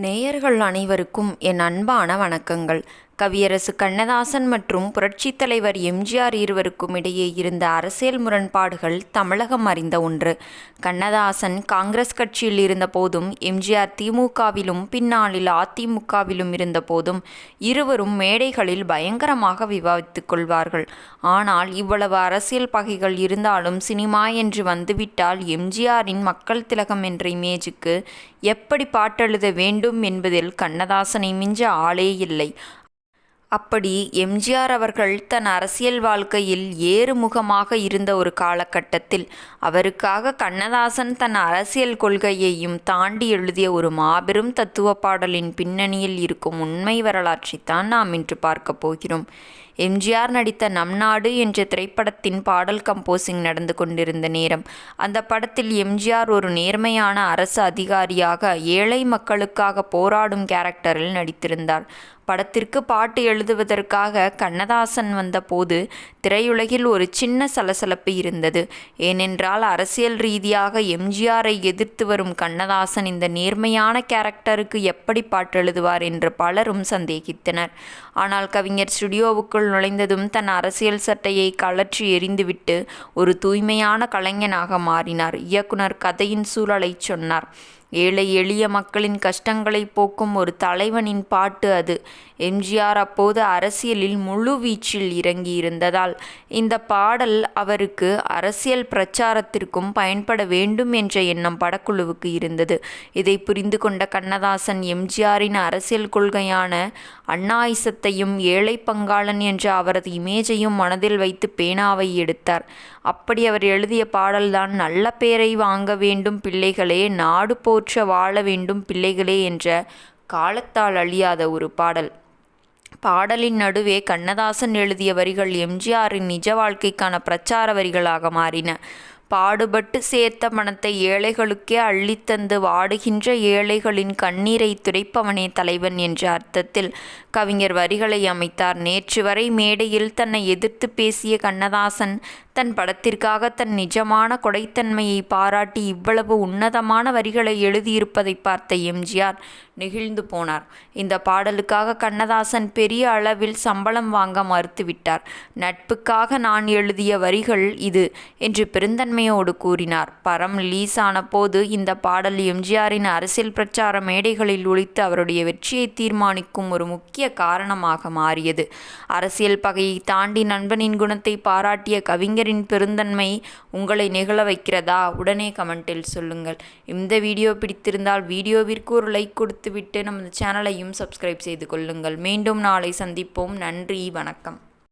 நேயர்கள் அனைவருக்கும் என் அன்பான வணக்கங்கள். கவியரசு கண்ணதாசன் மற்றும் புரட்சித் தலைவர் எம்ஜிஆர் இருவருக்கும் இடையே இருந்த அரசியல் முரண்பாடுகள் தமிழகம் அறிந்த ஒன்று. கண்ணதாசன் காங்கிரஸ் கட்சியில் இருந்த போதும், எம்ஜிஆர் திமுகவிலும் பின்னாளில் அதிமுகவிலும் இருந்த போதும் இருவரும் மேடைகளில் பயங்கரமாக விவாதித்துக் கொள்வார்கள். ஆனால் இவ்வளவு அரசியல் பகைகள் இருந்தாலும் சினிமா என்று வந்துவிட்டால் எம்ஜிஆரின் மக்கள் திலகம் என்ற இமேஜுக்கு எப்படி பாட்டெழுத வேண்டும் என்பதில் கண்ணதாசனை மிஞ்ச ஆளே இல்லை. அப்படி எம்ஜிஆர் அவர்கள் தன் அரசியல் வாழ்க்கையில் ஏறுமுகமாக இருந்த ஒரு காலகட்டத்தில் அவருக்காக கண்ணதாசன் தன் அரசியல் கொள்கையையும் தாண்டி எழுதிய ஒரு மாபெரும் தத்துவ பாடலின் பின்னணியில் இருக்கும் உண்மை வரலாற்றைத்தான் நாம் இன்று பார்க்க போகிறோம். எம்ஜிஆர் நடித்த நம் நாடு என்ற திரைப்படத்தின் பாடல் கம்போசிங் நடந்து கொண்டிருந்த நேரம், அந்த படத்தில் எம்ஜிஆர் ஒரு நேர்மையான அரசு அதிகாரியாக ஏழை மக்களுக்காக போராடும் கேரக்டரில் நடித்திருந்தார். படத்திற்கு பாட்டு எழுதுவதற்காக கண்ணதாசன் வந்தபோது திரையுலகில் ஒரு சின்ன சலசலப்பு இருந்தது. ஏனென்றால் அரசியல் ரீதியாக எம்ஜிஆரை எதிர்த்து வரும் கண்ணதாசன் இந்த நேர்மையான கேரக்டருக்கு எப்படி பாட்டு எழுதுவார் என்று பலரும் சந்தேகித்தனர். ஆனால் கவிஞர் ஸ்டுடியோவுக்குள் நுழைந்ததும் தன் அரசியல் சட்டையை கழற்றி எறிந்துவிட்டு ஒரு தூய்மையான கலைஞனாக மாறினார். இயக்குனர் கதையின் சூழலை சொன்னார். ஏழை எளிய மக்களின் கஷ்டங்களை போக்கும் ஒரு தலைவனின் பாட்டு அது. எம்ஜிஆர் அப்போது அரசியலில் முழு வீச்சில் இறங்கியிருந்ததால் இந்த பாடல் அவருக்கு அரசியல் பிரச்சாரத்திற்கும் பயன்பட வேண்டும் என்ற எண்ணம் படக்குழுவுக்கு இருந்தது. இதை புரிந்து கொண்ட கண்ணதாசன் எம்ஜிஆரின் அரசியல் கொள்கையான அண்ணாயிசத்தையும் ஏழை பங்காளன் என்ற அவரது இமேஜையும் மனதில் வைத்து பேனாவை எடுத்தார். அப்படி அவர் எழுதிய பாடல்தான் நல்ல பேரை வாங்க வேண்டும் பிள்ளைகளே, நாடு போற்ற வாழ வேண்டும் பிள்ளைகளே என்ற காலத்தால் அழியாத ஒரு பாடல். பாடலின் நடுவே கண்ணதாசன் எழுதிய வரிகள் எம்ஜிஆரின் நிஜ வாழ்க்கைக்கான பிரச்சார வரிகளாக மாறின. பாடுபட்டு சேர்த்த பணத்தை ஏழைகளுக்கே அள்ளித்தந்து வாடுகின்ற ஏழைகளின் கண்ணீரை துடைப்பவனே தலைவன் என்ற அர்த்தத்தில் கவிஞர் வரிகளை அமைத்தார். நேற்று வரை மேடையில் தன்னை எதிர்த்து பேசிய கண்ணதாசன் தன் படத்திற்காக தன் நிஜமான கொடைத்தன்மையை பாராட்டி இவ்வளவு உன்னதமான வரிகளை எழுதியிருப்பதை பார்த்த எம்ஜிஆர் நெகிழ்ந்து போனார். இந்த பாடலுக்காக கண்ணதாசன் பெரிய அளவில் சம்பளம் வாங்க மறுத்துவிட்டார். நட்புக்காக நான் எழுதிய வரிகள் இது என்று பெருந்தன்மையோடு கூறினார். படம் ரிலீஸ் ஆன போது இந்த பாடல் எம்ஜிஆரின் அரசியல் பிரச்சார மேடைகளில் ஒலித்து அவருடைய வெற்றியை தீர்மானிக்கும் ஒரு முக்கிய காரணமாக மாறியது. அரசியல் பகையை தாண்டி நண்பனின் குணத்தை பாராட்டிய கவிஞரின் பெருந்தன்மை உங்களை நெகிழ வைக்கிறதா? உடனே கமெண்டில் சொல்லுங்கள். இந்த வீடியோ பிடித்திருந்தால் வீடியோவிற்கு ஒரு லைக் கொடுத்துவிட்டு நமது சேனலையும் சப்ஸ்கிரைப் செய்து கொள்ளுங்கள். மீண்டும் நாளை சந்திப்போம். நன்றி, வணக்கம்.